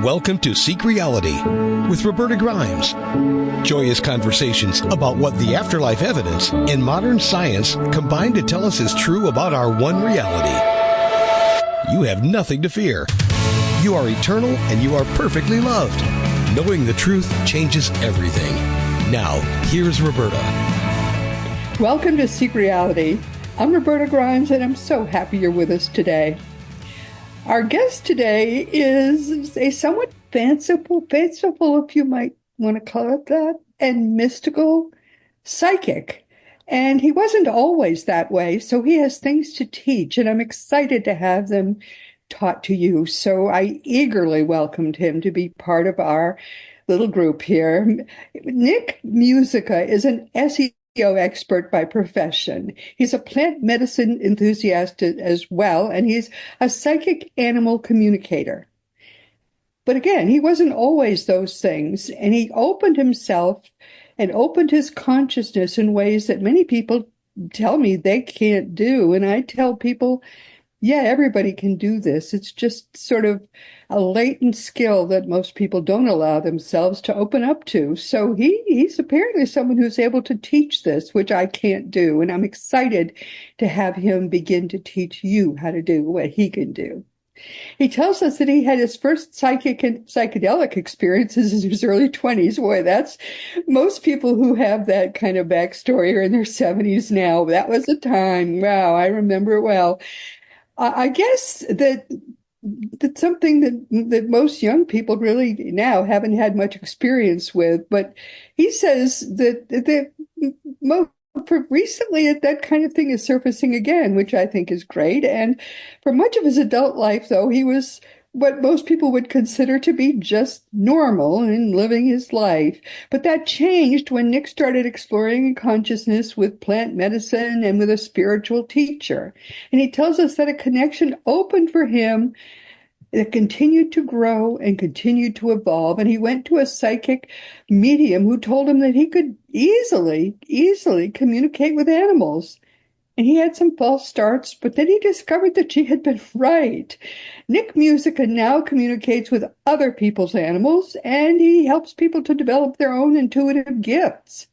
Welcome to Seek Reality with Roberta Grimes. Joyous conversations about what the afterlife evidence and modern science combine to tell us is true about our one reality. You have nothing to fear. You are eternal and you are perfectly loved. Knowing the truth changes everything. Now, here's Roberta. Welcome to Seek Reality. I'm Roberta Grimes and I'm so happy you're with us today. Our guest today is a somewhat fanciful, if you might want to call it that, and mystical psychic. And he wasn't always that way, so he has things to teach, and I'm excited to have them taught to you. So I eagerly welcomed him to be part of our little group here. Nick Musica is an SEO expert by profession. He's a plant medicine enthusiast as well, and he's a psychic animal communicator. But again, he wasn't always those things, and he opened himself and opened his consciousness in ways that many people tell me they can't do. And I tell people, yeah, everybody can do this. It's just sort of a latent skill that most people don't allow themselves to open up to. So he's apparently someone who's able to teach this, which I can't do. And I'm excited to have him begin to teach you how to do what he can do. He tells us that he had his first psychic and psychedelic experiences in his early 20s. Boy, that's most people who have that kind of backstory are in their 70s now. That was a time. Wow, I remember it well. I guess that's something that most young people really now haven't had much experience with. But he says that recently that kind of thing is surfacing again, which I think is great. And for much of his adult life, though, he was what most people would consider to be just normal in living his life. But that changed when Nick started exploring consciousness with plant medicine and with a spiritual teacher. And he tells us that a connection opened for him that continued to grow and continued to evolve. And he went to a psychic medium who told him that he could easily communicate with animals. And he had some false starts, but then he discovered that she had been right. Nick Musica now communicates with other people's animals, and he helps people to develop their own intuitive gifts.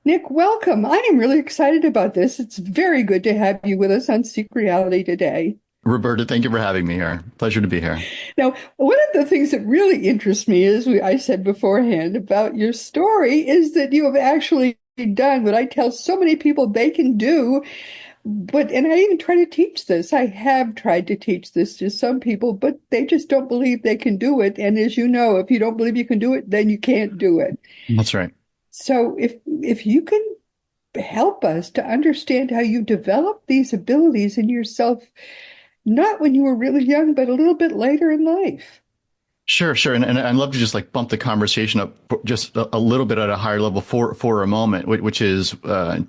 Nick, welcome. I am really excited about this. It's very good to have you with us on Seek Reality today. Roberta, thank you for having me here. Pleasure to be here. Now, one of the things that really interests me, as I said beforehand about your story, is that you have actually done what I tell so many people they can do. And I even try to teach this. I have tried to teach this to some people, but they just don't believe they can do it. And as you know, if you don't believe you can do it, then you can't do it. That's right. So if you can help us to understand how you develop these abilities in yourself, not when you were really young, but a little bit later in life. Sure. And I'd love to just bump the conversation up just a little bit at a higher level for a moment, which is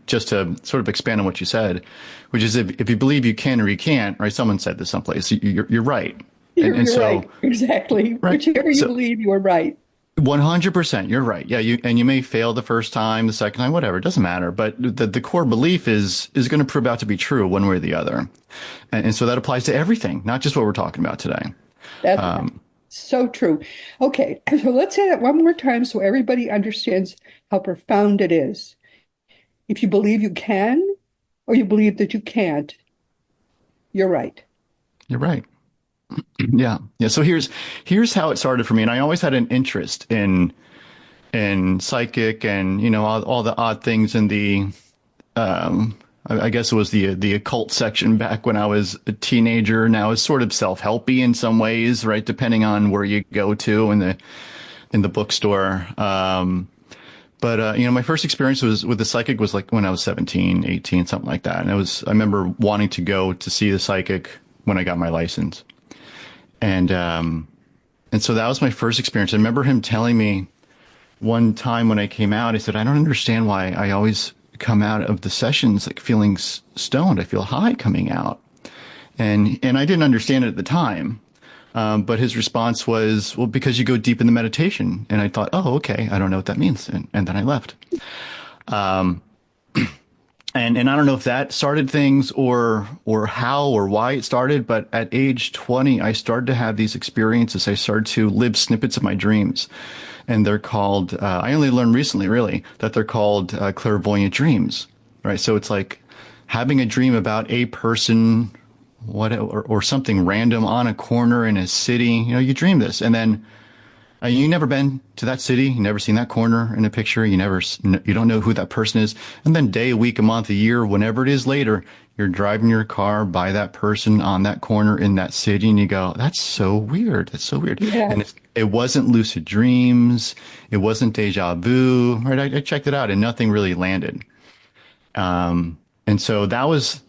just to sort of expand on what you said, which is if you believe you can or you can't, right? Someone said this someplace, you're right. You're right. Exactly. Right. Whichever you believe, you are right. 100%. You're right. Yeah. You may fail the first time, the second time, whatever. It doesn't matter. But the core belief is going to prove out to be true one way or the other. And so that applies to everything, not just what we're talking about today. That's so true. Okay. So let's say that one more time so everybody understands how profound it is. If you believe you can or you believe that you can't, you're right. You're right. Yeah. So here's how it started for me. And I always had an interest in psychic and, all the odd things in the, I guess it was the occult section back when I was a teenager. Now it's sort of self-helpy in some ways, right? Depending on where you go to in the bookstore. But my first experience with the psychic was when I was 17, 18, something like that. And I remember wanting to go to see the psychic when I got my license. And so that was my first experience. I remember him telling me one time when I came out, he said, I don't understand why I always come out of the sessions feeling stoned. I feel high coming out. And I didn't understand it at the time. But his response was, well, because you go deep in the meditation. And I thought, oh, okay, I don't know what that means. And then I left. And I don't know if that started things or how or why it started, but at age 20, I started to have these experiences. I started to live snippets of my dreams, and they're called. I only learned recently, really, that they're called clairvoyant dreams. Right. So it's like having a dream about a person, or something random on a corner in a city. You dream this, and then you never been to that city, you never seen that corner in a picture, you don't know who that person is. And then day, a week, a month, a year, whenever it is later, you're driving your car by that person on that corner in that city, and you go, that's so weird. That's so weird. Yeah. And it wasn't lucid dreams. It wasn't deja vu, right? I checked it out and nothing really landed. And so that was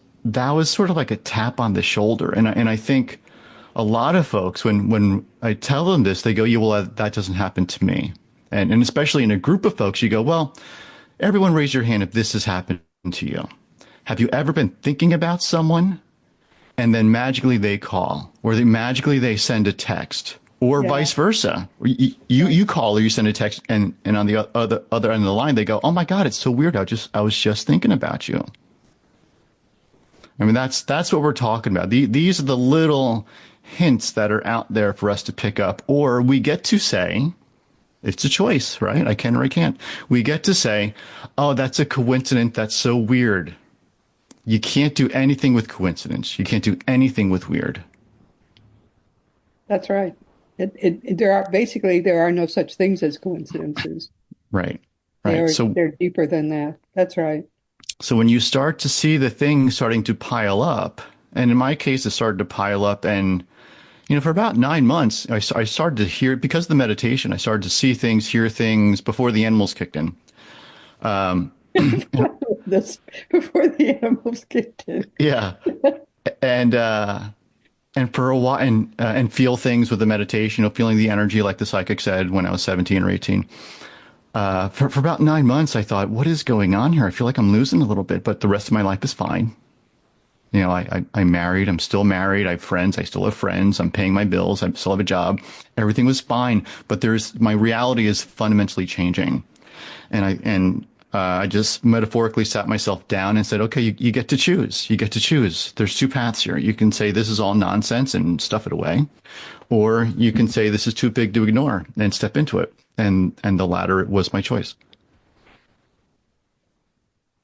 sort of like a tap on the shoulder. And I think a lot of folks, when I tell them this, they go, yeah, well, that doesn't happen to me. And especially in a group of folks, you go, well, everyone raise your hand if this has happened to you. Have you ever been thinking about someone and then magically they call, or magically they send a text, or vice versa? You call or you send a text, and on the other end of the line, they go, oh my God, it's so weird. I was just thinking about you. I mean, that's what we're talking about. These are the little hints that are out there for us to pick up, or we get to say, it's a choice, right? I can or I can't. We get to say, oh, that's a coincidence. That's so weird. You can't do anything with coincidence. You can't do anything with weird. That's right. There are no such things as coincidences. Right. Right. They're deeper than that. That's right. So when you start to see the things starting to pile up, and in my case, it started to pile up, and for about 9 months, I started to hear, because of the meditation, I started to see things, hear things before the animals kicked in. This before the animals kicked in. Yeah, and for a while, and feel things with the meditation, feeling the energy, like the psychic said when I was 17 or 18. For about 9 months, I thought, what is going on here? I feel like I'm losing a little bit, but the rest of my life is fine. I'm married. I'm still married. I have friends. I still have friends. I'm paying my bills. I still have a job. Everything was fine. But my reality is fundamentally changing. And I just metaphorically sat myself down and said, okay, you get to choose. You get to choose. There's two paths here. You can say this is all nonsense and stuff it away, or you can say this is too big to ignore and step into it. And the latter was my choice.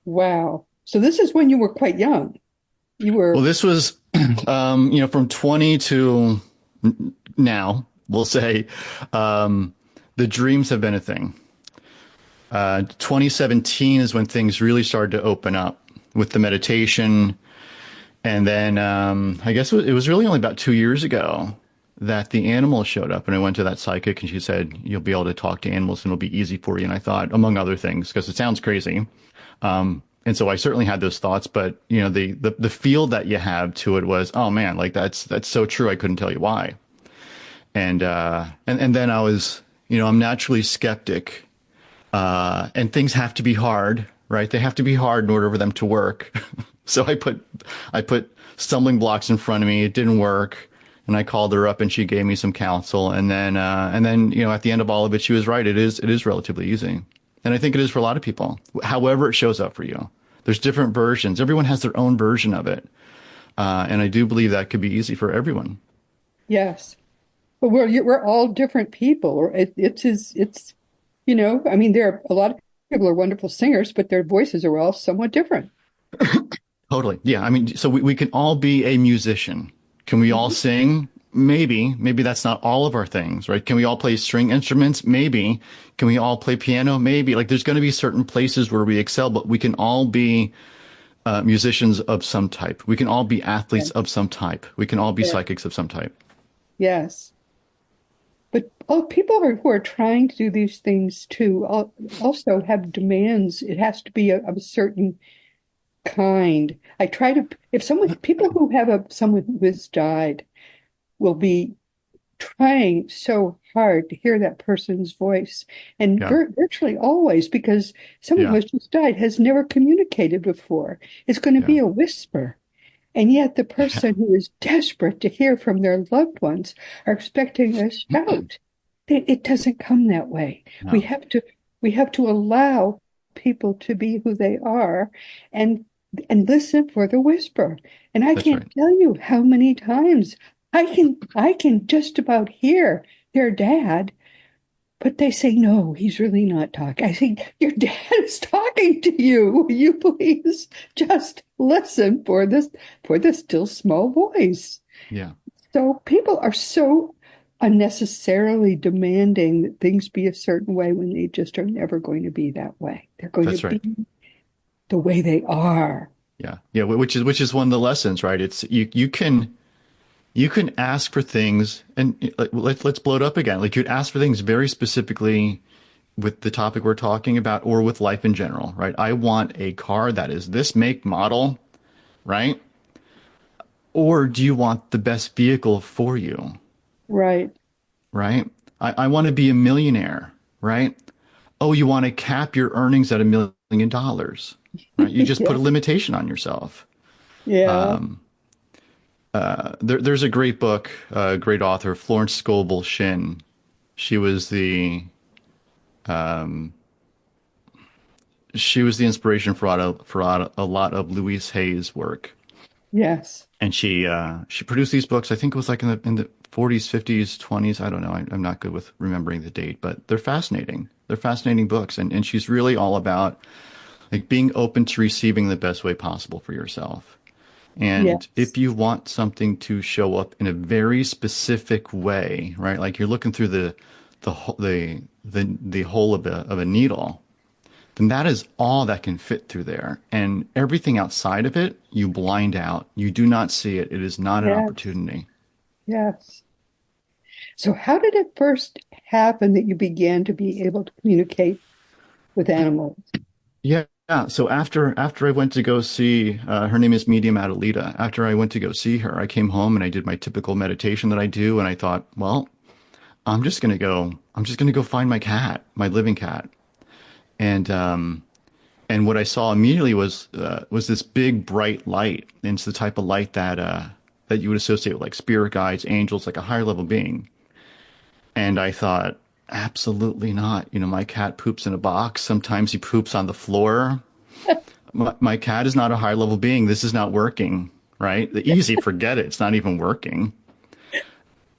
Wow. So this is when you were quite young. Well, this was, from 20 to now, we'll say, the dreams have been a thing. 2017 is when things really started to open up with the meditation. And then, I guess it was really only about 2 years ago that the animals showed up, and I went to that psychic and she said, you'll be able to talk to animals and it'll be easy for you. And I thought, among other things, because it sounds crazy. And so I certainly had those thoughts, but the feel that you have to it was, oh man, like that's so true. I couldn't tell you why. And then I was, I'm naturally skeptic, and things have to be hard, right? They have to be hard in order for them to work. So I put stumbling blocks in front of me. It didn't work. And I called her up and she gave me some counsel. And then, at the end of all of it, she was right. It is relatively easy. And I think it is for a lot of people, however it shows up for you. There's different versions. Everyone has their own version of it. And I do believe that could be easy for everyone. Yes. But we're all different people. There are a lot of people are wonderful singers, but their voices are all somewhat different. Totally. Yeah. I mean, so we can all be a musician. Can we all sing? Maybe that's not all of our things, right? Can we all play string instruments? Maybe. Can we all play piano? Maybe. Like there's going to be certain places where we excel, but we can all be musicians of some type. We can all be athletes of some type. We can all be psychics of some type. Yes. But people who are trying to do these things too also have demands. It has to be of a certain kind. People who have someone who has died will be trying so hard to hear that person's voice. And virtually always, because someone who has just died has never communicated before. It's going to be a whisper. And yet the person who is desperate to hear from their loved ones are expecting a shout. It doesn't come that way. No. We have to allow people to be who they are and and listen for the whisper. And I That's can't right. tell you how many times I can just about hear their dad, but they say, no, he's really not talking. I say, your dad is talking to you. Will you please just listen for the still small voice? Yeah, So people are so unnecessarily demanding that things be a certain way when they just are never going to be that way. They're going to that's right. be the way they are. Yeah. Yeah. Which is one of the lessons, right? It's you can ask for things and let's blow it up again. Like you'd ask for things very specifically with the topic we're talking about or with life in general, right? I want a car that is this make model, right? Or do you want the best vehicle for you, Right. right? I want to be a millionaire, right? Oh, you want to cap your earnings at $1 million, right? You just put Yeah. a limitation on yourself. Yeah. There's a great book, great author, Florence Scovel Shinn. She was the she was the inspiration for a lot of Louise Hay's work, Yes. and she produced these books. I think it was like in the 40s, 50s, 20s. I don't know. I'm not good with remembering the date, but they're fascinating. They're fascinating books, and she's really all about like being open to receiving the best way possible for yourself. And Yes. if you want something to show up in a very specific way, right? Like you're looking through the hole of a needle, then that is all that can fit through there. And everything outside of it, you blind out. You do not see it. It is not an Yes. opportunity. Yes. So how did it first happen that you began to be able to communicate with animals? Yeah. Yeah. So after I went to go see her name is Medium Adelita. After I went to go see her, I came home and I did my typical meditation that I do, and I thought, well, I'm just gonna go find my cat, my living cat. And and what I saw immediately was this big bright light. And it's the type of light that you would associate with like spirit guides, angels, like a higher level being. And I thought, absolutely not. You know, my cat poops in a box. Sometimes he poops on the floor. My cat is not a high level being. This is not working, right? The easy, forget it. It's not even working.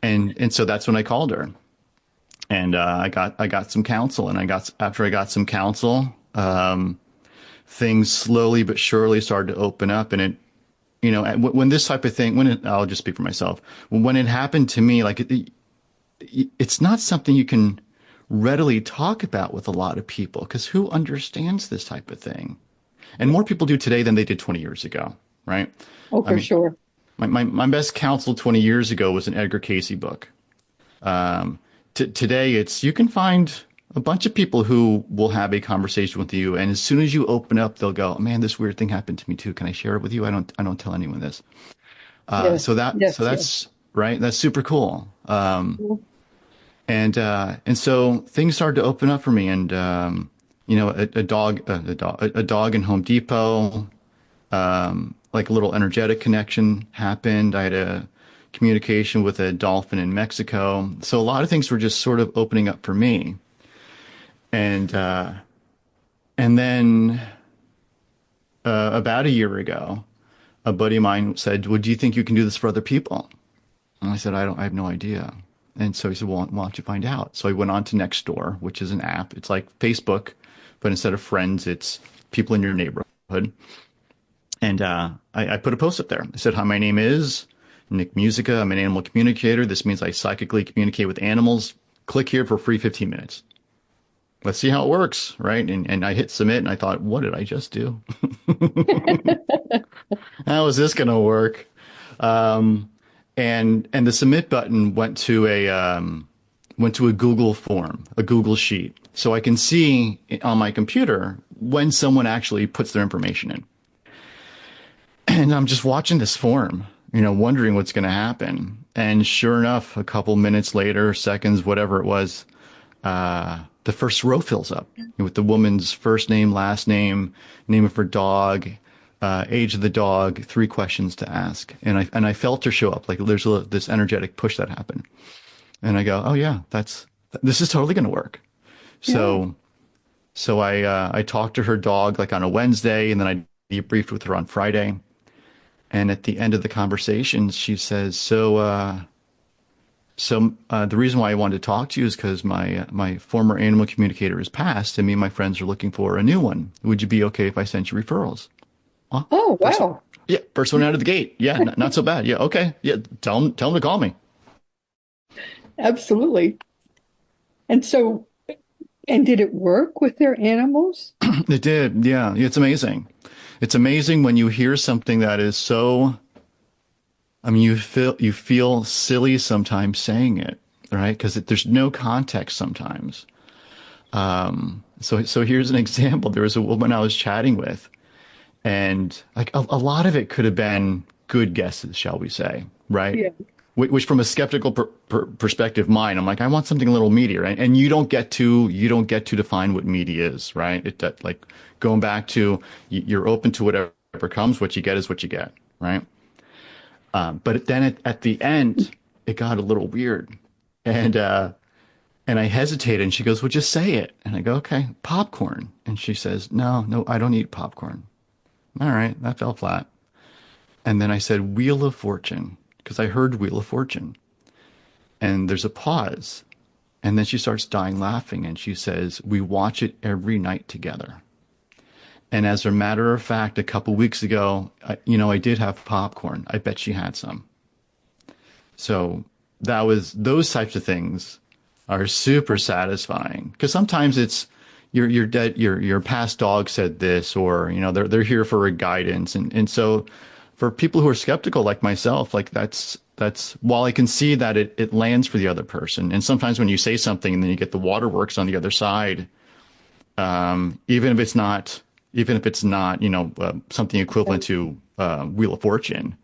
And so that's when I called her, and I got some counsel, and after I got some counsel, things slowly but surely started to open up, and when this type of thing, I'll just speak for myself. When it happened to me, like it's not something you can readily talk about with a lot of people because who understands this type of thing? And more people do today than they did 20 years ago, right? Oh, I for mean, sure. my best counsel 20 years ago was an Edgar Casey book. Today, you can find a bunch of people who will have a conversation with you, and as soon as you open up, they'll go, "Man, this weird thing happened to me too. Can I share it with you? I don't tell anyone this." Yes. So Yes. Yes. that's right. That's super cool. And so things started to open up for me, and a dog in Home Depot, like a little energetic connection happened. I had a communication with a dolphin in Mexico. So a lot of things were just sort of opening up for me. And and then about a year ago, a buddy of mine said, "Well, do you think you can do this for other people?" And I said, I have no idea. And so he said, "Well, why don't you find out?" So I went on to Nextdoor, which is an app. It's like Facebook, but instead of friends, it's people in your neighborhood. And I put a post up there. I said, "Hi, my name is Nick Musica. I'm an animal communicator. This means I psychically communicate with animals. Click here for free 15 minutes. Let's see how it works," right? And I hit submit, and I thought, what did I just do? How is this going to work? And the submit button went to a Google form, a Google sheet, so I can see on my computer when someone actually puts their information in. And I'm just watching this form, wondering what's going to happen. And sure enough, a couple minutes later, seconds, whatever it was, the first row fills up with the woman's first name, last name, name of her dog, age of the dog, 3 questions to ask. And I felt her show up. Like there's this energetic push that happened. And I go, oh yeah, this is totally going to work. Yeah. So I talked to her dog like on a Wednesday, and then I debriefed with her on Friday. And at the end of the conversation, she says, the reason why I wanted to talk to you is because my former animal communicator has passed, and me and my friends are looking for a new one. Would you be okay if I sent you referrals? Well, Oh, wow. first one out of the gate. Yeah, not so bad. Yeah, okay. Yeah, tell them to call me. Absolutely. And so, and did it work with their animals? It did. Yeah, it's amazing. It's amazing when you hear something that is so. I mean, you feel silly sometimes saying it, right? Because there's no context sometimes. So here's an example. There was a woman I was chatting with, and like a lot of it could have been good guesses, shall we say, right? Yeah. Which from a skeptical perspective, mine, I'm like, I want something a little meatier, right? And you don't get to define what meaty is, right? Like going back to you're open to whatever comes. What you get is what you get, right? But then at the end, it got a little weird, and I hesitated, and she goes, "Well, just say it." And I go, "Okay, popcorn." And she says, "No, I don't eat popcorn." All right, that fell flat. And then I said, "Wheel of Fortune," because I heard Wheel of Fortune. And there's a pause. And then she starts dying laughing, and she says, "We watch it every night together." And as a matter of fact, a couple weeks ago, I did have popcorn. I bet she had some. So those types of things are super satisfying, because sometimes it's your past dog said this, or they're here for a guidance, and so for people who are skeptical like myself, like that's while I can see that it lands for the other person, and sometimes when you say something and then you get the waterworks on the other side, even if it's not something equivalent to Wheel of Fortune,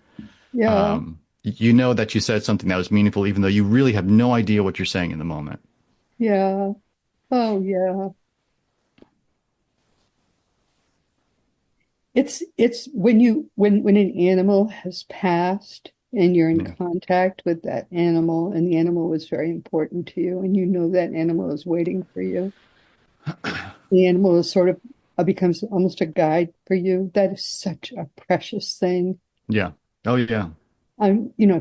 Yeah. you know that you said something that was meaningful, even though you really have no idea what you're saying in the moment. Yeah. Oh, yeah. It's when an animal has passed and you're in Yeah. contact with that animal, and the animal was very important to you, and you know that animal is waiting for you. The animal is sort of becomes almost a guide for you. That is such a precious thing. Yeah. Oh, yeah.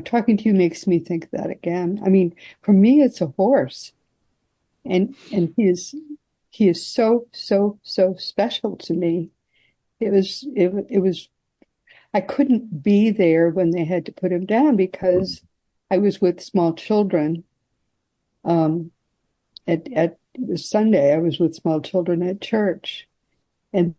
Talking to you makes me think of that again. I mean, for me, it's a horse, and he is so, so, so special to me. It was I couldn't be there when they had to put him down because I was with small children. Um, it was Sunday. I was with small children at church, and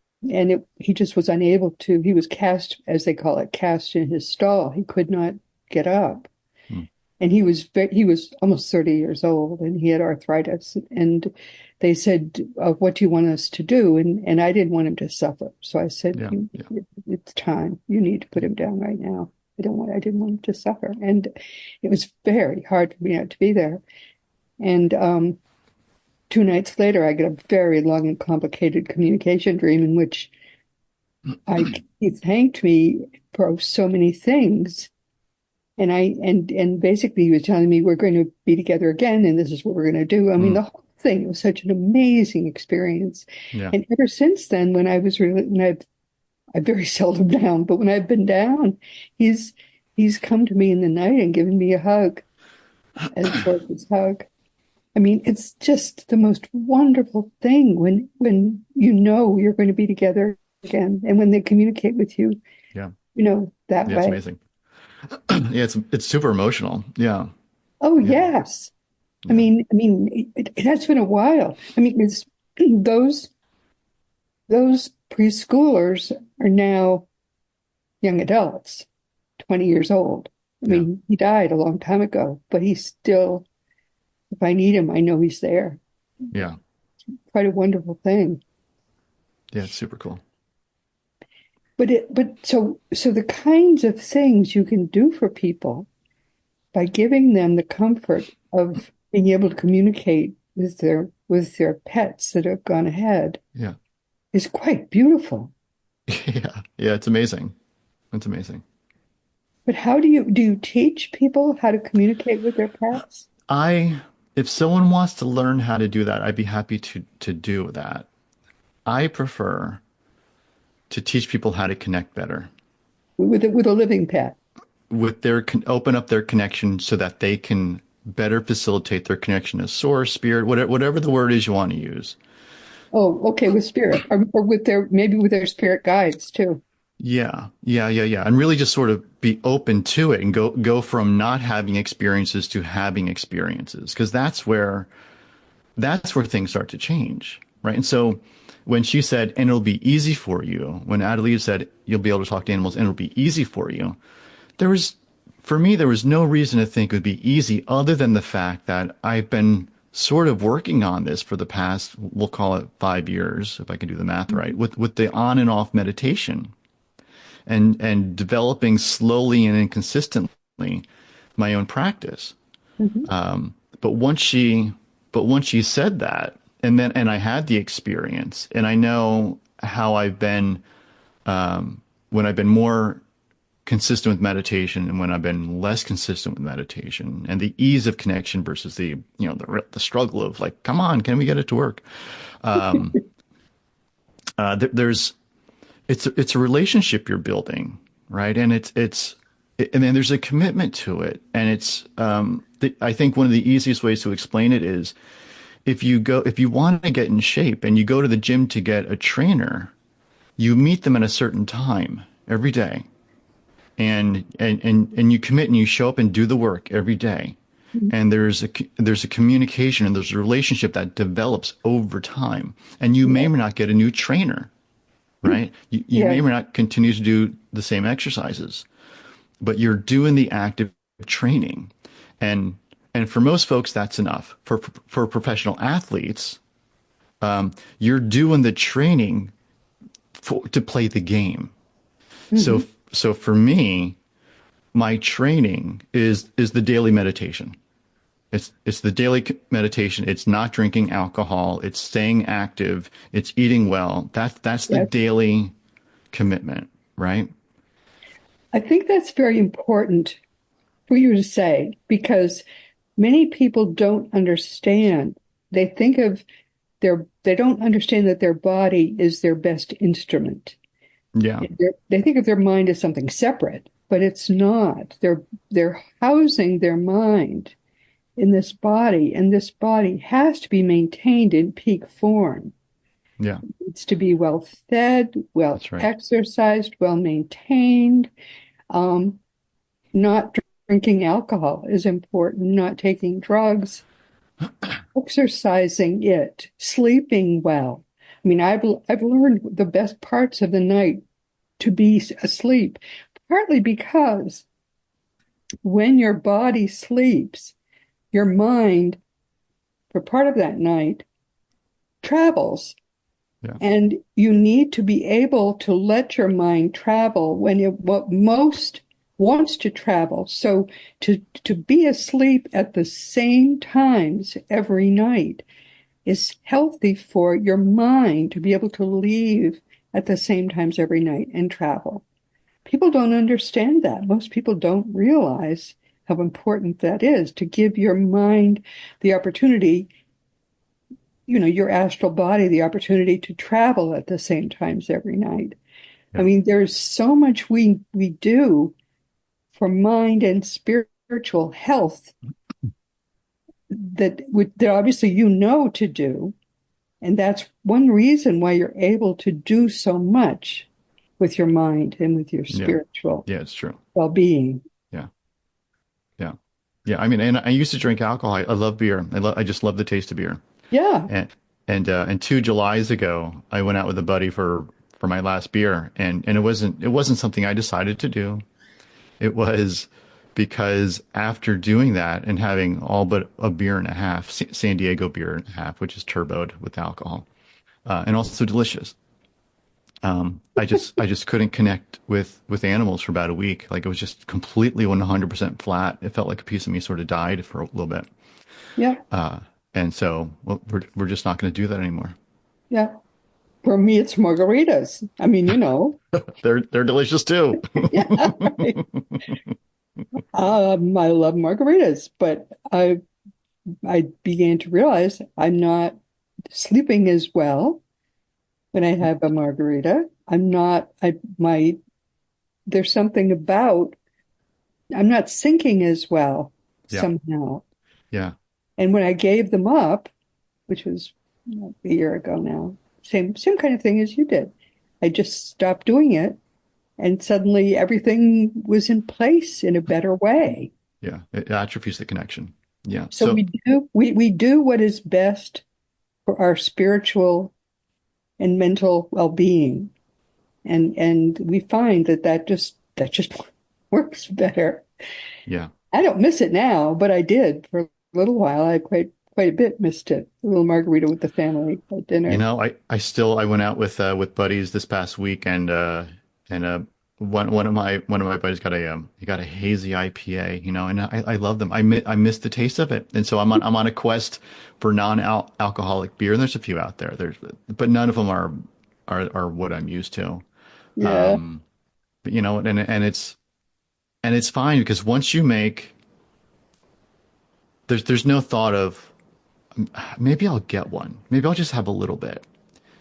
he just was unable to. He was cast, as they call it, cast in his stall. He could not get up, Hmm. and he was almost 30 years old, and he had arthritis. And they said, "What do you want us to do?" And I didn't want him to suffer, so I said, Yeah. Yeah. It's time. You need to put him down right now. I didn't want him to suffer." And it was very hard for me not to be there. And 2 nights later, I get a very long and complicated communication dream in which he thanked me for so many things. And basically he was telling me we're going to be together again, and this is what we're going to do. I mean, Mm. the whole thing was such an amazing experience. Yeah. And ever since then, when I'm very seldom down, but when I've been down, he's come to me in the night and given me a hug, as short as hug. I mean, it's just the most wonderful thing when you know you're going to be together again, and when they communicate with you, Yeah. that Yeah. It's way. amazing. Yeah. It's super emotional. Yeah. Oh, Yeah. yes. I Yeah. mean, I mean, it has been a while. I mean, it's those those preschoolers are now young adults, 20 years old. I Yeah. mean, he died a long time ago, but he's still, if I need him, I know he's there. Yeah. Quite a wonderful thing. Yeah. It's super cool. But the kinds of things you can do for people by giving them the comfort of being able to communicate with their pets that have gone ahead Yeah. is quite beautiful. Yeah. Yeah. It's amazing. It's amazing. But how do you teach people how to communicate with their pets? I, if someone wants to learn how to do that, I'd be happy to do that. I prefer to teach people how to connect better with a living pet. with their open up their connection so that they can better facilitate their connection to source, spirit, whatever the word is you want to use. Oh, okay, with spirit, or with their maybe with their spirit guides too. Yeah. And really just sort of be open to it and go from not having experiences to having experiences, because that's where things start to change, right? And so when she said, and it'll be easy for you, when Adelita said, you'll be able to talk to animals and it'll be easy for you, for me, there was no reason to think it would be easy other than the fact that I've been sort of working on this for the past, we'll call it 5 years, if I can do the math right, with the on and off meditation and developing slowly and inconsistently my own practice. Mm-hmm. But once she said that, and I had the experience, and I know how I've been when I've been more consistent with meditation and when I've been less consistent with meditation, and the ease of connection versus the struggle of like, come on, can we get it to work? It's a relationship you're building, right? And and then there's a commitment to it, and I think one of the easiest ways to explain it is if you want to get in shape and you go to the gym to get a trainer, you meet them at a certain time every day, and you commit and you show up and do the work every day. And there's a communication and there's a relationship that develops over time. And you may or may not get a new trainer, right? You may or may not continue to do the same exercises, but you're doing the active training. And for most folks, that's enough. For professional athletes, you're doing the training to play the game. Mm-hmm. So for me, my training is the daily meditation. It's the daily meditation. It's not drinking alcohol. It's staying active. It's eating well. That's the daily commitment, right? I think that's very important for you to say, because many people don't understand. They don't understand that their body is their best instrument. Yeah. They think of their mind as something separate, but it's not. They're housing their mind in this body, and this body has to be maintained in peak form. Yeah. It needs to be well fed, well exercised, well maintained. Not drinking alcohol is important, not taking drugs, exercising it, sleeping well. I mean, I've learned the best parts of the night to be asleep, partly because when your body sleeps, your mind, for part of that night, travels. Yeah. And you need to be able to let your mind travel when it most wants to travel. So to be asleep at the same times every night is healthy for your mind to be able to leave at the same times every night and travel. People don't understand that. Most people don't realize how important that is, to give your mind the opportunity, your astral body, the opportunity to travel at the same times every night. Yeah. I mean, there's so much we do for mind and spiritual health that obviously to do. And that's one reason why you're able to do so much with your mind and with your spiritual it's true. well-being. Yeah. I mean, and I used to drink alcohol. I love beer. I just love the taste of beer. Yeah. And 2 Julys ago, I went out with a buddy for my last beer, and it wasn't something I decided to do. It was because after doing that and having all but a beer and a half, San Diego beer and a half, which is turboed with alcohol, and also delicious. I just couldn't connect with animals for about a week. Like, it was just completely 100% flat. It felt like a piece of me sort of died for a little bit. Yeah. And so we're just not going to do that anymore. Yeah. For me, it's margaritas. I mean, they're delicious too. Yeah. I love margaritas, but I began to realize I'm not sleeping as well. when I have a margarita. There's something about, I'm not sinking as well Yeah. somehow. Yeah. And when I gave them up, which was a year ago now, same kind of thing as you did. I just stopped doing it, and suddenly everything was in place in a better way. Yeah. It atrophies the connection. Yeah. So So we do what is best for our spiritual and mental well-being. And we find that just works better. yeah. I don't miss it now, but I did for a little while. I quite a bit missed it. A little margarita with the family at You dinner. know, I went out with buddies this past week and one of my buddies got a hazy IPA, you know, and I love them. I miss the taste of it. And so I'm on a quest for non-alcoholic beer, and there's a few out there. But none of them are what I'm used to. Yeah. Um, but you know, and it's fine because once you make there's no thought of maybe I'll get one. Maybe I'll just have a little bit.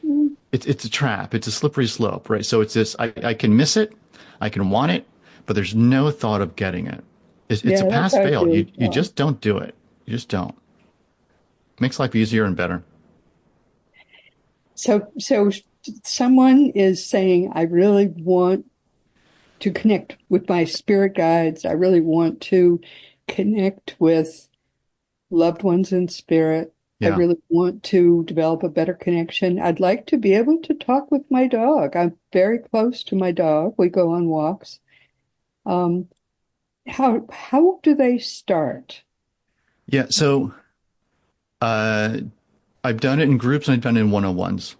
Mm, It's a trap. It's a slippery slope, right? So it's this, I can miss it. I can want it, but there's no thought of getting it. It's a yeah, that's pass how I fail. feel as You well. just don't do it. You just don't. Makes life easier and better. So someone is saying, I really want to connect with my spirit guides. I really want to connect with loved ones in spirit. I Yeah. really want to develop a better connection. I'd like to be able to talk with my dog. I'm very close to my dog. We go on walks. Um, how do they start? Yeah. So, uh, I've done it in groups and I've done it in one-on-ones.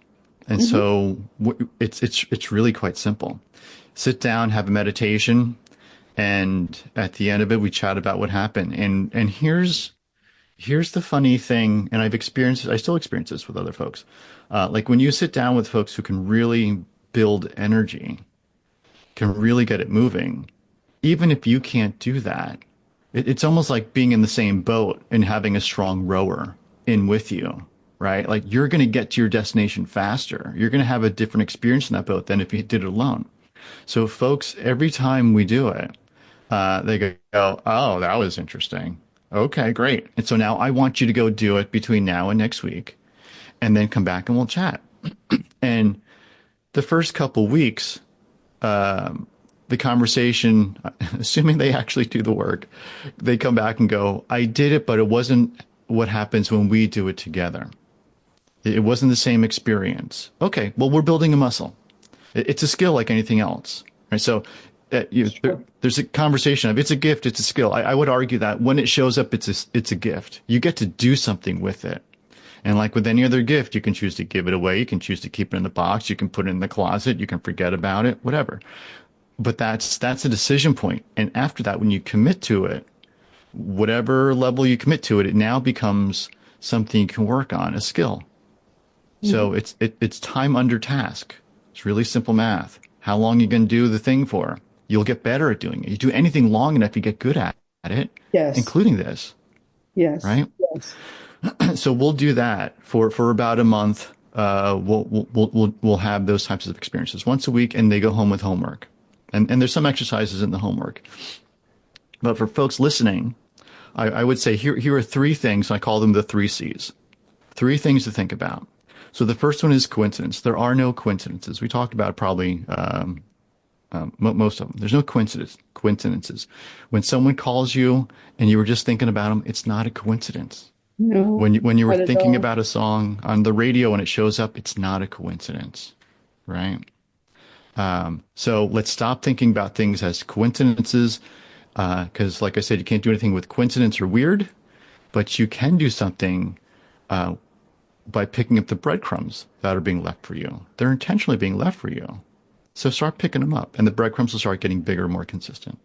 And Hmm. so it's really quite simple. Sit down, have a meditation, and at the end of it, we chat about what happened. And here's the funny thing, and I still experience this with other folks. Like when you sit down with folks who can really build energy, can really get it moving, even if you can't do that, it's almost like being in the same boat and having a strong rower in with you, right? Like you're going to get to your destination faster. You're going to have a different experience in that boat than if you did it alone. So, folks, every time we do it, they go, oh, that was interesting. Okay, great. And so now I want you to go do it between now and next week, and then come back and we'll chat. And the first couple weeks, the conversation, assuming they actually do the work, they come back and go, I did it, but it wasn't what happens when we do it together. It wasn't the same experience. Okay, well, we're building a muscle. It's a skill like anything else, right? So Sure. there's a conversation of it's a gift, it's a skill. I would argue that when it shows up, it's a gift. You get to do something with it. And like with any other gift, you can choose to give it away. You can choose to keep it in the box. You can put it in the closet. You can forget about it, whatever. But that's a decision point. And after that, when you commit to it, whatever level you commit to it, it now becomes something you can work on, a skill. Mhm. So it's time under task. It's really simple math. How long are you going to do the thing for? You'll get better at doing it. You do anything long enough, you get good at it, Yes, including this, yes, right? yes. So we'll do that for about a month. We'll have those types of experiences once a week, and they go home with homework. And there's some exercises in the homework. But for folks listening, I would say here are three things. I call them the three C's. Three things to think about. So the first one is coincidence. There are no coincidences. We talked about probably most of them. There's no coincidences. When someone calls you and you were just thinking about them, it's not a coincidence. No, When you were not at thinking all. about a song on the radio and it shows up, it's not a coincidence, right? So let's stop thinking about things as coincidences, because, like I said, you can't do anything with coincidence or weird, but you can do something by picking up the breadcrumbs that are being left for you. They're intentionally being left for you. So start picking them up, and the breadcrumbs will start getting bigger, more consistent.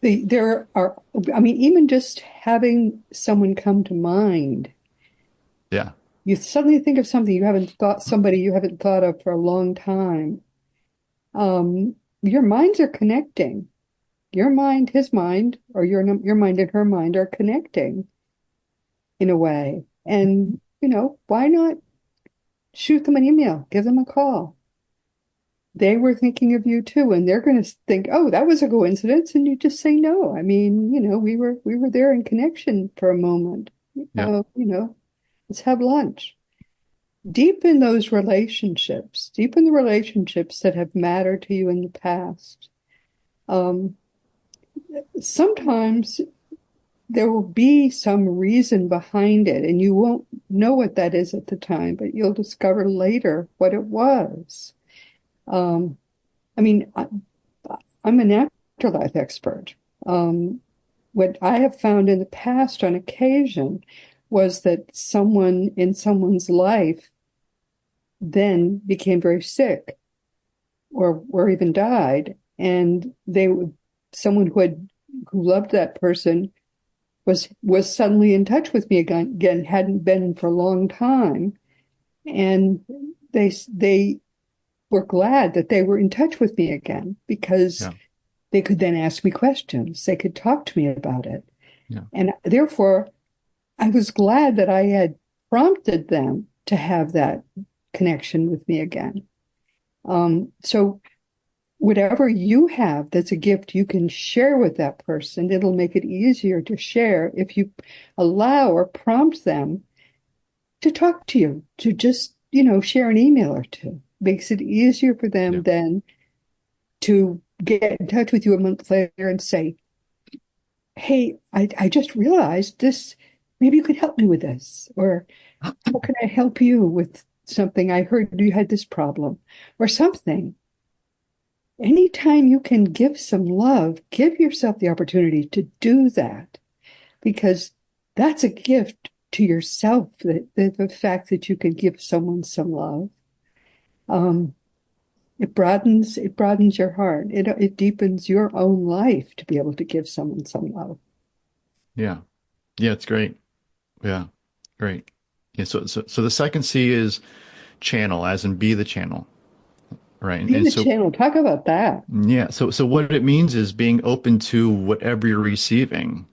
There are, I mean, even just having someone come to mind, Yeah. you suddenly think of somebody you haven't thought of for a long time. Your minds are connecting. Your mind, his mind, or your mind and her mind are connecting in a way. And, why not? shoot them an email, give them a call. They were thinking of you too, and they're going to think, "Oh, that was a coincidence," and you just say, "No, I mean, we were there in connection for a moment. Yeah. You know, let's have lunch." Deepen those relationships, deepen the relationships that have mattered to you in the past. Um, Sometimes there will be some reason behind it, and you won't know what that is at the time, but you'll discover later what it was. Um, I mean, I'm an afterlife expert. What I have found in the past on occasion was that someone in someone's life then became very sick or even died, and someone who loved that person was suddenly in touch with me again, hadn't been for a long time, and they were glad that they were in touch with me again because Yeah. they could then ask me questions. They could talk to me about it. Yeah. And therefore, I was glad that I had prompted them to have that connection with me again. So whatever you have that's a gift you can share with that person, it'll make it easier to share if you allow or prompt them to talk to you, to just, share an email or two. Makes it easier for them Yeah. then to get in touch with you a month later and say, "Hey, I just realized this. Maybe you could help me with this." Or, "How can I help you with something? I heard you had this problem," or something. Anytime you can give some love, give yourself the opportunity to do that because that's a gift to yourself, the fact that you can give someone some love. Um, it broadens your heart. It deepens your own life to be able to give someone some love. Yeah. Yeah. It's great. Yeah. Great. Yeah. So the second C is channel, as in be the channel. Right. Be And the so, channel. Talk about that. yeah. So what it means is being open to whatever you're receiving.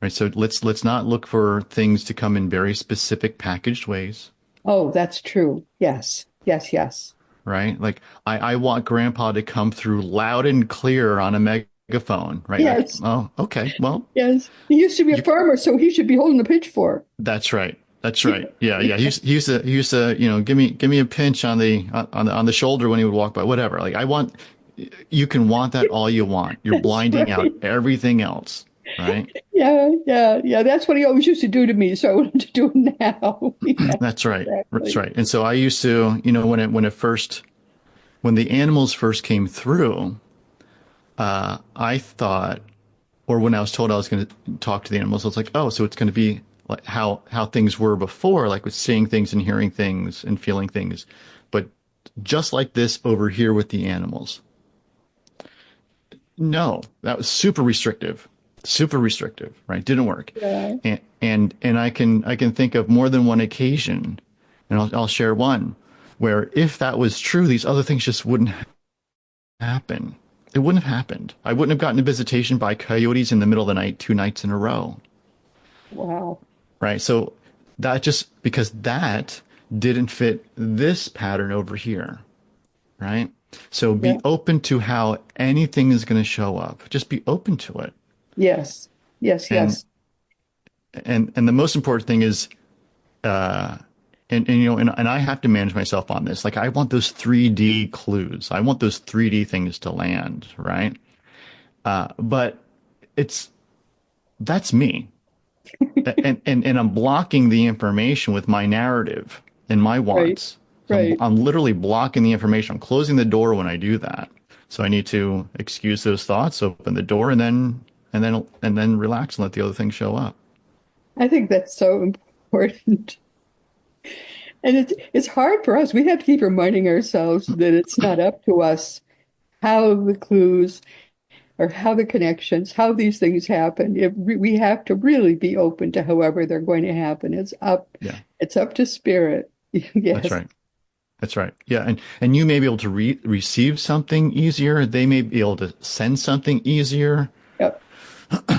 Right. So let's not look for things to come in very specific packaged ways. Oh, that's true. Yes, yes, yes. Right. Like I want grandpa to come through loud and clear on a megaphone. Right. Like, Yes, oh, okay. Well, yes. He used to be a you, farmer, so he should be holding the pitchfork. that's right. That's right. Yeah. Yeah. He used to, give me a pinch on the shoulder when he would walk by, whatever. Like you can want that all you want. You're That's blinding out right. everything else. Right. Yeah, yeah, yeah. That's what he always used to do to me, so I want to do it now. Yeah, That's right. That's exactly. right. And so I used to, when the animals first came through, I thought, or when I was told I was going to talk to the animals, I was like, oh, so it's going to be like how things were before, like with seeing things and hearing things and feeling things, but just like this over here with the animals. No, that was super restrictive, right? Didn't work. Yeah. And I can think of more than one occasion, and I'll share one where if that was true, these other things just wouldn't happen. It wouldn't have happened. I wouldn't have gotten a visitation by coyotes in the middle of the night, 2 nights in a row, Wow. right? So that just because that didn't fit this pattern over here, right? So Yeah. be open to how anything is going to show up. Just be open to it. Yes. Yes, And yes. and the most important thing is uh and I have to manage myself on this. Like I want those 3D clues. I want those 3D things to land, right? But it's that's me. And I'm blocking the information with my narrative and my Right. wants. So Right. I'm literally blocking the information. I'm closing the door when I do that. So I need to excuse those thoughts, open the door, and then relax and let the other things show up. I think that's so important. And it's hard for us. We have to keep reminding ourselves that it's not up to us how the clues or how the connections, how these things happen. We have to really be open to however they're going to happen. Yeah, It's up to spirit. that's Yes. right. That's right. Yeah, and you may be able to receive something easier. They may be able to send something easier, Yep.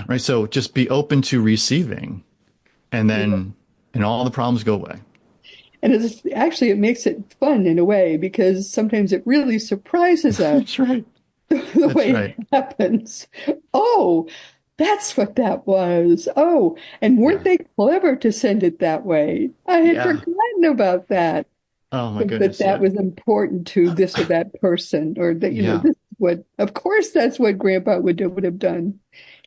right? So just be open to receiving, and Yeah. then and all the problems go away. And it makes it fun in a way because sometimes it really surprises us That's right. the That's way right. it happens. Oh, that's what that was. Oh, and weren't Yeah. they clever to send it that way? I had Yeah. forgotten about that. Oh my That goodness. that Yeah. was important to this or that person, or that, Yeah. this is what, of course, that's what Grandpa would have done.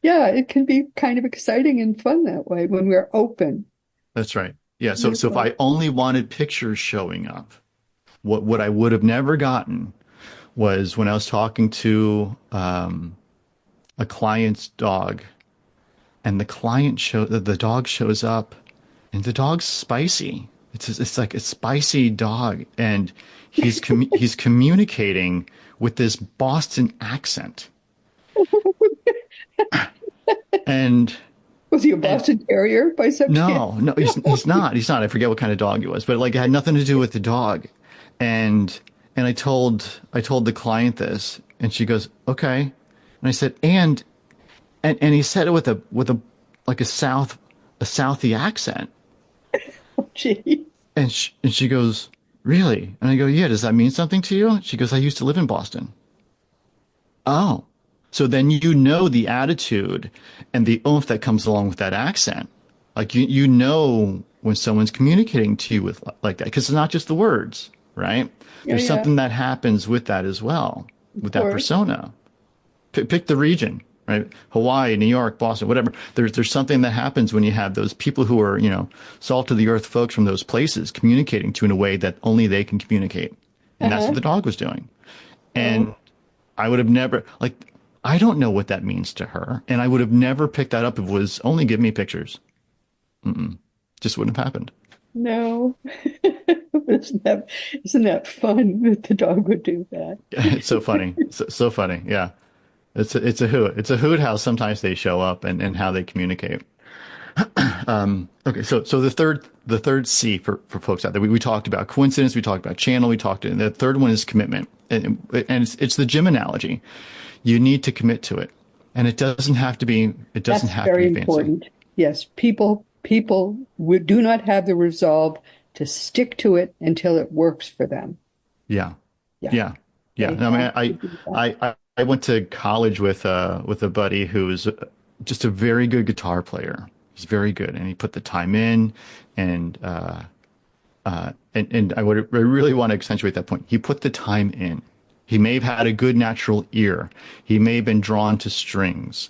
Yeah, it can be kind of exciting and fun that way when we're open. That's right. Yeah. So Yeah. so if I only wanted pictures showing up, what I would have never gotten was when I was talking to a client's dog, and the dog shows up, and the dog's spicy. It's like a spicy dog, and he's communicating with this Boston accent, and Was he a and Boston Terrier by some chance? no, he's not. I forget what kind of dog he was, but like it had nothing to do with the dog, and I told the client this, and she goes, okay, and I said, and he said it with a like a Southie accent. Oh, gee. And she goes, really? And I go, yeah, does that mean something to you? She goes, I used to live in Boston. Oh, so then the attitude and the oomph that comes along with that accent. Like you know when someone's communicating to you with like that, because it's not just the words, right? Yeah, There's yeah, something that happens with that as well, of with that course. persona. Pick the region, right? Hawaii, New York, Boston, whatever. There's something that happens when you have those people who are, salt of the earth folks from those places communicating to you in a way that only they can communicate. And that's what Uh-huh. the dog was doing. Oh, And I would have never, like, I don't know what that means to her. And I would have never picked that up if it was only give me pictures. Just wouldn't have happened. no. Isn't that fun that the dog would do that? It's so funny. So funny. Yeah. It's a hoot. It's a hoot how sometimes they show up and how they communicate. Okay, so the third C for folks out there, we talked about coincidence, we talked about channel, and the third one is commitment, and it's the gym analogy. You need to commit to it, and it doesn't That's have to very be fancy. important. Yes, people do not have the resolve to stick to it until it works for them. Yeah, Yeah, yeah, yeah. they I have mean, to do that. I went to college with a buddy who was just a very good guitar player. He's very good, and he put the time in, and I really want to accentuate that point. He put the time in. He may have had a good natural ear. He may have been drawn to strings.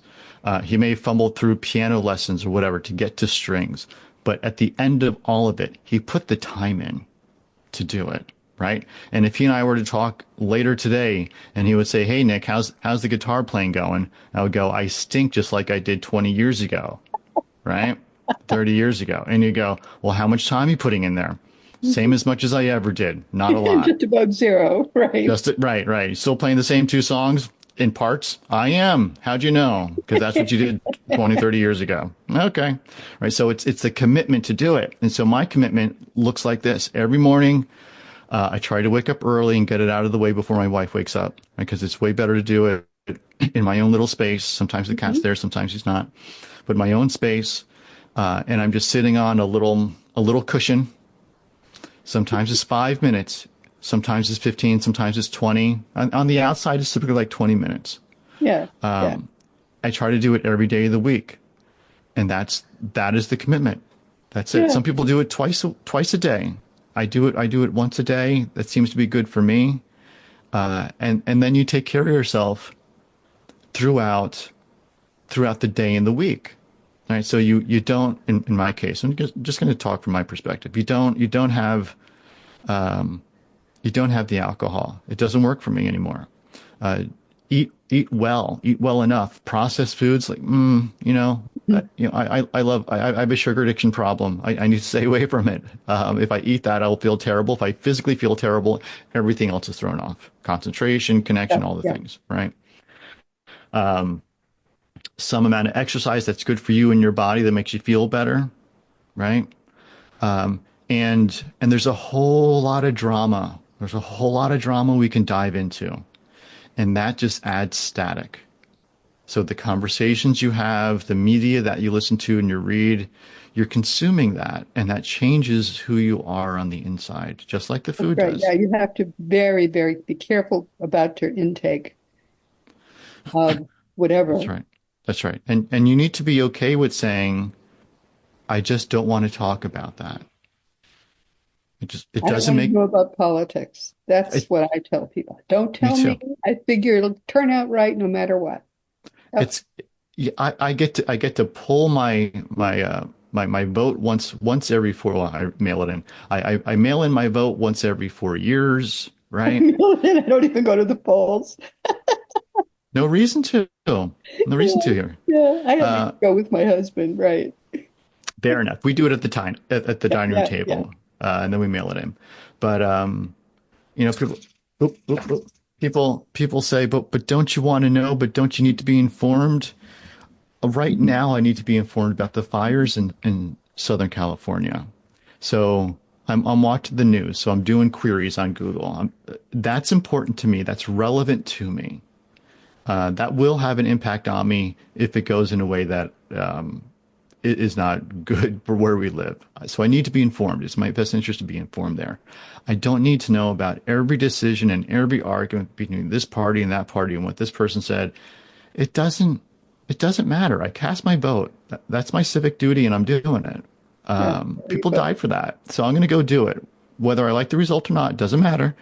He may have fumbled through piano lessons or whatever to get to strings. But at the end of all of it, he put the time in to do it, right? And if he and I were to talk later today, and he would say, "Hey, Nick, how's the guitar playing going?" I would go, "I stink just like I did 20 years ago." Right? 30 years ago. And you go, well, how much time are you putting in there? Same as much as I ever did. Not a lot. Just about zero, right? Right. You still playing the same two songs in parts? I am. How'd you know? Because that's what you did 20, 30 years ago. Okay. Right. So it's the commitment to do it. And so my commitment looks like this. Every morning, I try to wake up early and get it out of the way before my wife wakes up, because it's way better to do it in my own little space. Sometimes the cat's Mhm. there, sometimes he's not, but my own space. And I'm just sitting on a little cushion. Sometimes it's 5 minutes, sometimes it's 15, sometimes it's 20. On the outside, it's typically like 20 minutes. Yeah, yeah, I try to do it every day of the week, and that is the commitment. That's it. yeah, Some people do it twice a day. I do it once a day. That seems to be good for me. And then you take care of yourself throughout the day and the week. All right. So you don't, in my case, I'm just going to talk from my perspective. You don't have the alcohol. It doesn't work for me anymore. Eat well enough. Processed foods like, mhm. I have a sugar addiction problem. I need to stay away from it. If I eat that, I'll feel terrible. If I physically feel terrible, everything else is thrown off. Concentration, Yeah, connection, all the yeah, things, right? Some amount of exercise that's good for you and your body that makes you feel better, right? And there's a whole lot of drama. There's a whole lot of drama we can dive into, and that just adds static. So the conversations you have, the media that you listen to and you read, you're consuming that, and that changes who you are on the inside, just like the That's food right. Yeah, does. you have to very, very be careful about your intake of That's whatever. right. That's right. And you need to be okay with saying, I just don't want to talk about that. It I don't doesn't want to make know about politics. That's it. what I tell people. Don't Me tell me. too. I figure it'll turn out right no matter what. Oh, It's yeah, I get to pull my vote once every four. Well, I mail it in. I mail in my vote once every 4 years, right? I don't even go to the polls. No reason to. No reason Yeah, to here. yeah. I at least Uh, go with my husband, right? Fair enough. We do it at the time at the Yeah, dining room yeah, yeah. table, and then we mail it in. But people, oop, oop, oop. People say, but don't you want to know? But don't you need to be informed? Right now, I need to be informed about the fires in Southern California. So I'm watching the news. So I'm doing queries on Google. That's important to me. That's relevant to me. That will have an impact on me if it goes in a way that is not good for where we live. So I need to be informed. It's my best interest to be informed there. I don't need to know about every decision and every argument between this party and that party and what this person said. It doesn't it doesn't matter. I cast my vote. That's my civic duty and I'm doing it. Yeah, there you People go. died for that. So I'm going to go do it. Whether I like the result or not, it doesn't matter.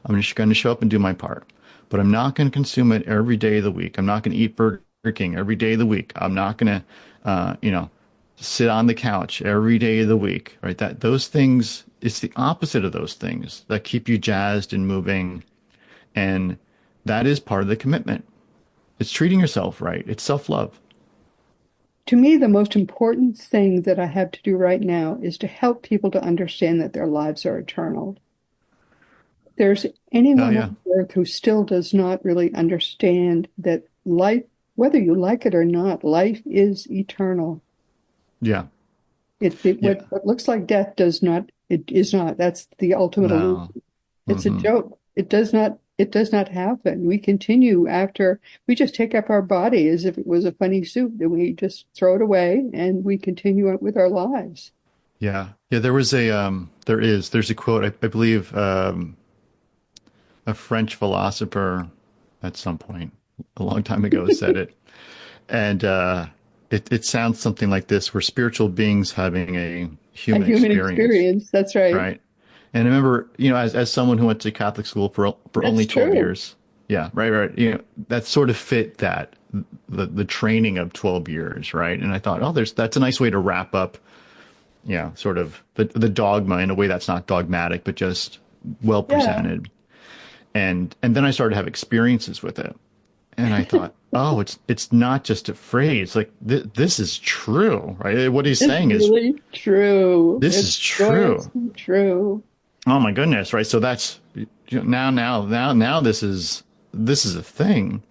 I'm just going to show up and do my part. But I'm not going to consume it every day of the week. I'm not going to eat Burger King every day of the week. I'm not going to, sit on the couch every day of the week, right? That those things, it's the opposite of those things that keep you jazzed and moving. And that is part of the commitment. It's treating yourself right. It's self-love. To me, the most important thing that I have to do right now is to help people to understand that their lives are eternal. There's Oh anyone yeah. on earth who still does not really understand that life, whether you like it or not, life is eternal. Yeah. What Yeah. looks like death does not, it is not. That's the ultimate No. illusion. It's a Hmm. joke. It does not happen. We continue after we just take up our body as if it was a funny suit and we just throw it away and we continue on with our lives. Yeah. Yeah. There's a quote, I believe, a French philosopher at some point a long time ago said it. And, it sounds something like this, where spiritual beings having a A human human experience, experience. That's right. right? And I remember, as someone who went to Catholic school for only That's 12 true. years. Yeah, right, right. That sort of fit that the training of 12 years, right? And I thought, oh, that's a nice way to wrap up, sort of the dogma in a way that's not dogmatic, but just well Yeah. presented. And then I started to have experiences with it. And I thought, oh, it's not just a phrase. Like this is true, right? What he's It's saying is really true. this It's is true. gloriously true. Oh my goodness, right? So that's now this is a thing.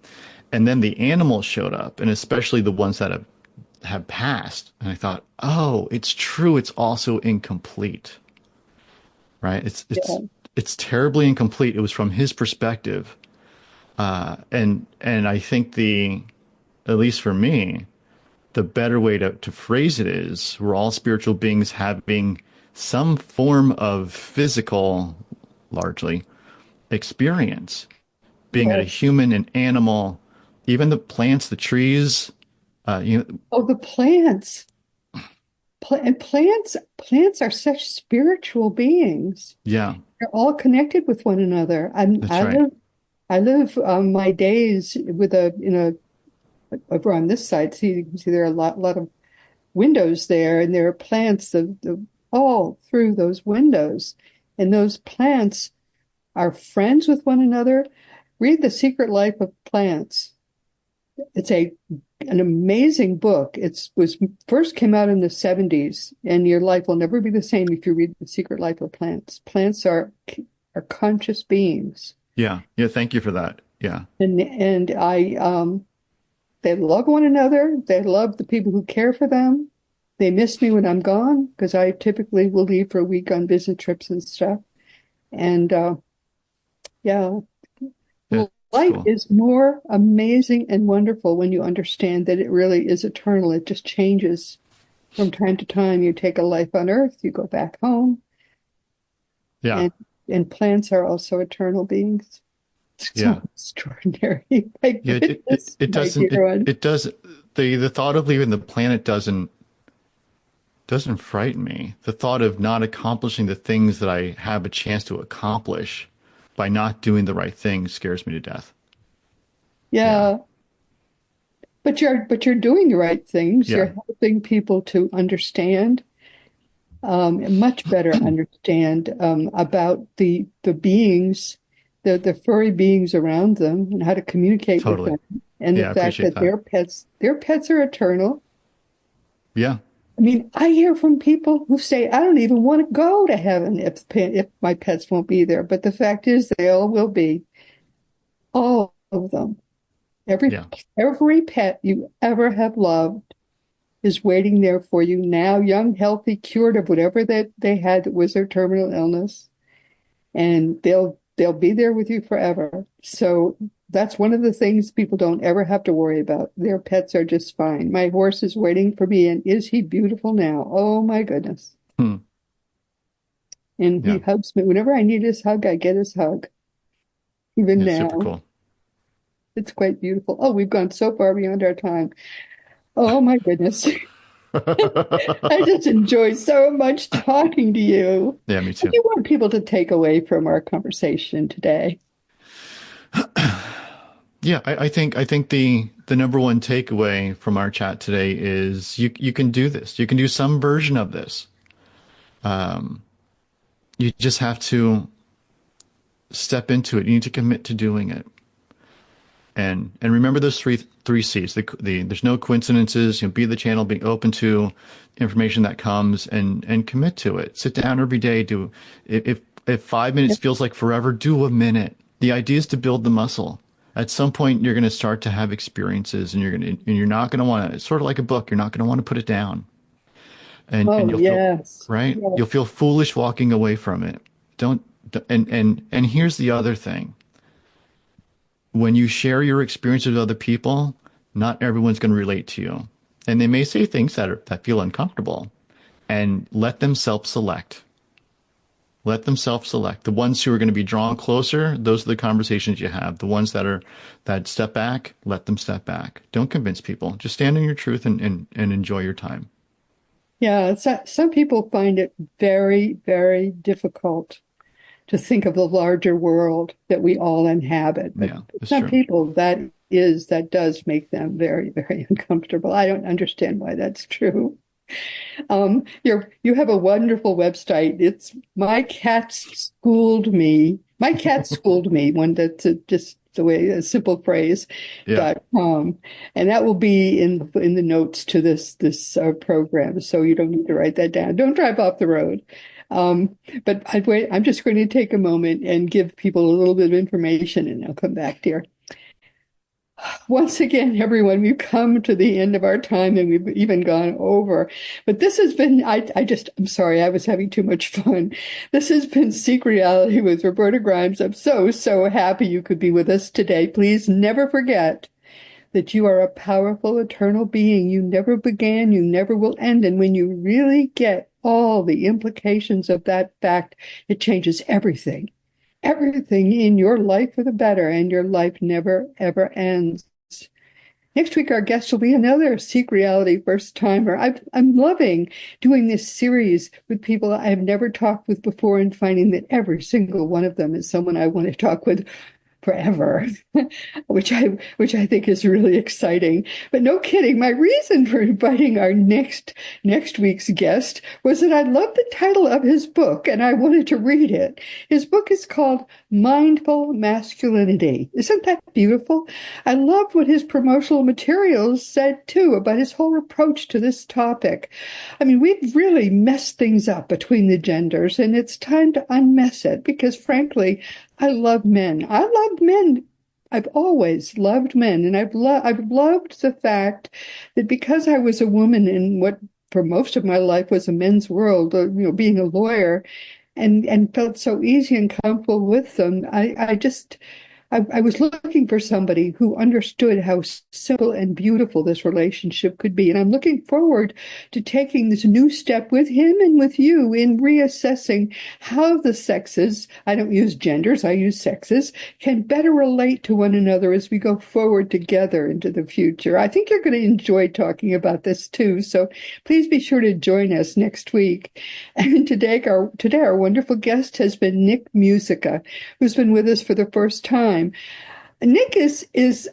And then the animals showed up, and especially the ones that have passed. And I thought, oh, it's true. It's also incomplete, right? Yeah. It's terribly incomplete. It was from his perspective, and I think at least for me, the better way to phrase it is we're all spiritual beings having some form of physical, largely, experience, being it a Yeah. human, an animal, even the plants, the trees. Oh, the plants. And plants are such spiritual beings. Yeah, They're all connected with one another. that's right. I live my days with a in a over on this side. See, you can see there are a lot of windows there, and there are plants all through those windows. And those plants are friends with one another. Read The Secret Life of Plants. It's an amazing book. It was first came out in the 70s, and your life will never be the same if you read The Secret Life of Plants. Plants are conscious beings, Yeah, yeah. Thank you for that. Yeah, and they love one another. They love the people who care for them. They miss me when I'm gone because I typically will leave for a week on business trips and stuff. And yeah, yeah. It's life cool. is more amazing and wonderful when you understand that it really is eternal. It just changes from time to time. You take a life on Earth, you go back home, Yeah. and plants are also eternal beings. It's Yeah. so extraordinary. My Yeah. goodness, It my doesn't, dear one. it does, the thought of leaving the planet doesn't frighten me. The thought of not accomplishing the things that I have a chance to accomplish by not doing the right thing scares me to death. Yeah. Yeah, but you're doing the right things. Yeah. You're helping people to understand, much better understand about the beings, the furry beings around them, and how to communicate with Totally. them, and the Yeah. I fact appreciate that that. their pets are eternal. Yeah. I mean, I hear from people who say, I don't even want to go to heaven if my pets won't be there. But the fact is, they all will be, all of them. Every Yeah. every pet you ever have loved is waiting there for you now, young, healthy, cured of whatever that they had that was their terminal illness, and they'll be there with you forever. So that's one of the things people don't ever have to worry about. Their pets are just fine. My horse is waiting for me, and is he beautiful now? Oh my goodness. Hmm. And he Yeah. hugs me. Whenever I need his hug, I get his hug. Even Yeah. Super now. cool. It's quite beautiful. Oh, we've gone so far beyond our time. Oh my goodness. I just enjoy so much talking to you. Yeah. Me What too. do you want people to take away from our conversation today? Yeah, I think the number one takeaway from our chat today is you can do this. You can do some version of this. You just have to step into it. You need to commit to doing it. And remember those three C's. There's no coincidences. You know, be the channel, be open to information that comes, and commit to it. Sit down every day. Do if 5 minutes feels like forever, do a minute. The idea is to build the muscle. At some point, you're going to start to have experiences, and you're not going to want to. It's sort of like a book. You're not going to want to put it down, and Oh, you'll feel yes. right. Yes. You'll feel foolish walking away from it. Don't. And here's the other thing. When you share your experiences with other people, not everyone's going to relate to you. And they may say things that feel uncomfortable, and let them self-select. Let them self-select. The ones who are going to be drawn closer, those are the conversations you have. The ones that step back, let them step back. Don't convince people. Just stand in your truth and enjoy your time. Yeah, some people find it very, very difficult to think of the larger world that we all inhabit. But Yeah, that's some true. people that does make them very, very uncomfortable. I don't understand why that's true. You have a wonderful website. It's My Cats Schooled Me. My Cat Schooled Me, one that's just the way a simple phrase Yeah. .com, and that will be in the notes to this program. So you don't need to write that down. Don't drive off the road. Um, but I'm just going to take a moment and give people a little bit of information, and I'll come back, dear. Once again, everyone, we've come to the end of our time and we've even gone over. But this has been, I'm sorry, I was having too much fun. This has been Seek Reality with Roberta Grimes. I'm so, so happy you could be with us today. Please never forget that you are a powerful, eternal being. You never began, you never will end. And when you really get all the implications of that fact, it changes everything in your life for the better, and your life never, ever ends. Next week, our guest will be another Seek Reality first timer. I'm loving doing this series with people I have never talked with before and finding that every single one of them is someone I want to talk with forever, which I think is really exciting. But no kidding, my reason for inviting our next week's guest was that I loved the title of his book and I wanted to read it. His book is called Mindful Masculinity. Isn't that beautiful? I loved what his promotional materials said too about his whole approach to this topic. I mean, we've really messed things up between the genders, and it's time to unmess it because frankly, I love men. I love men. I've always loved men, and I've loved the fact that because I was a woman in what for most of my life was a men's world, being a lawyer, and felt so easy and comfortable with them, I was looking for somebody who understood how simple and beautiful this relationship could be. And I'm looking forward to taking this new step with him and with you in reassessing how the sexes, I don't use genders, I use sexes, can better relate to one another as we go forward together into the future. I think you're going to enjoy talking about this too. So please be sure to join us next week. And today our wonderful guest has been Nick Musica, who's been with us for the first time. Nick is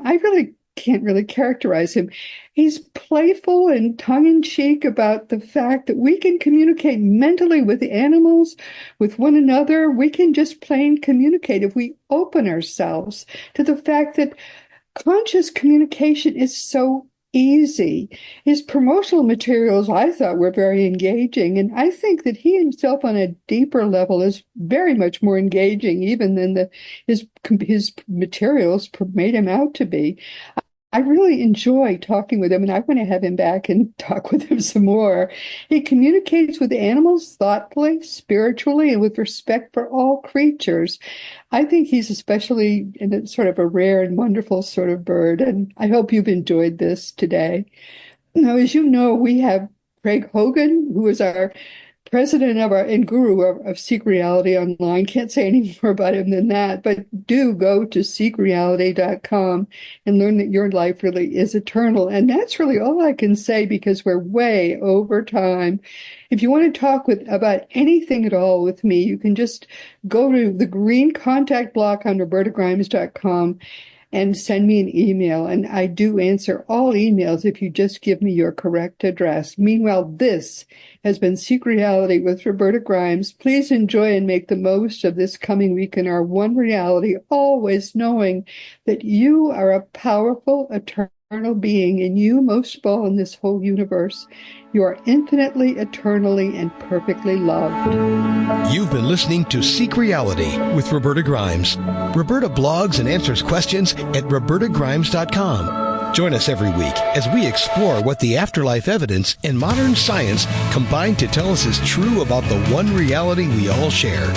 I really can't really characterize him. He's playful and tongue-in-cheek about the fact that we can communicate mentally with animals, with one another. We can just plain communicate if we open ourselves to the fact that conscious communication is so easy. His promotional materials, I thought, were very engaging, and I think that he himself on a deeper level is very much more engaging even than his materials made him out to be. I really enjoy talking with him, and I want to have him back and talk with him some more. He communicates with animals thoughtfully, spiritually, and with respect for all creatures. I think he's especially in a sort of a rare and wonderful sort of bird, and I hope you've enjoyed this today. Now, as you know, we have Craig Hogan, who is our president and guru of Seek Reality Online. Can't say any more about him than that, but do go to seekreality.com and learn that your life really is eternal. And that's really all I can say because we're way over time. If you want to talk about anything at all with me, you can just go to the green contact block on robertagrimes.com and send me an email. And I do answer all emails if you just give me your correct address. Meanwhile, this has been Seek Reality with Roberta Grimes. Please enjoy and make the most of this coming week in our one reality, always knowing that you are a powerful, eternal being, and you, most of all in this whole universe, you are infinitely, eternally, and perfectly loved. You've been listening to Seek Reality with Roberta Grimes. Roberta blogs and answers questions at robertagrimes.com. Join us every week as we explore what the afterlife evidence and modern science combine to tell us is true about the one reality we all share.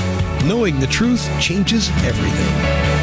Knowing the truth changes everything.